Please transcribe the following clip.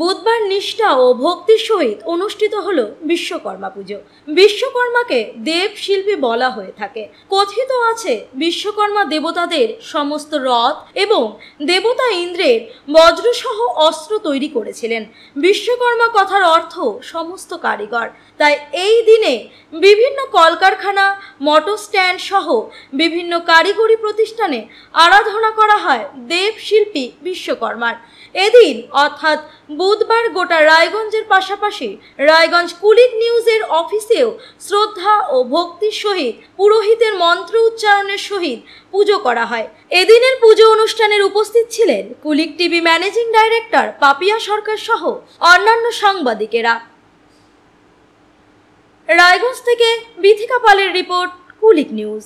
বুধবার নিষ্ঠা ও ভক্তির সহিত অনুষ্ঠিত হলো বিশ্বকর্মা পুজো। বিশ্বকর্মাকে দেব শিল্পী বলা হয়ে থাকে। কথিত আছে বিশ্বকর্মা দেবতাদের সমস্ত রথ এবং দেবতা ইন্দ্রের বজ্রসহ অস্ত্র তৈরি করেছিলেন। বিশ্বকর্মা কথার অর্থ সমস্ত কারিগর। তাই এই দিনে বিভিন্ন কলকারখানা, মোটর স্ট্যান্ড সহ বিভিন্ন কারিগরি প্রতিষ্ঠানে আরাধনা করা হয় দেব শিল্পী বিশ্বকর্মার। এদিন অর্থাৎ বুধবার গোটা রায়গঞ্জের পাশাপাশি রায়গঞ্জ কুলিক নিউজের অফিসেও শ্রদ্ধা ও ভক্তির সহিত পুরোহিতের মন্ত্র উচ্চারণের সহিত পুজো করা হয়। এদিনের পুজো অনুষ্ঠানের উপস্থিত ছিলেন Kulik TV managing director Papiya Sarkar সহ অন্যান্য সাংবাদিকেরা। রায়গঞ্জ থেকে বিথিকা পালের রিপোর্ট, কুলিক নিউজ।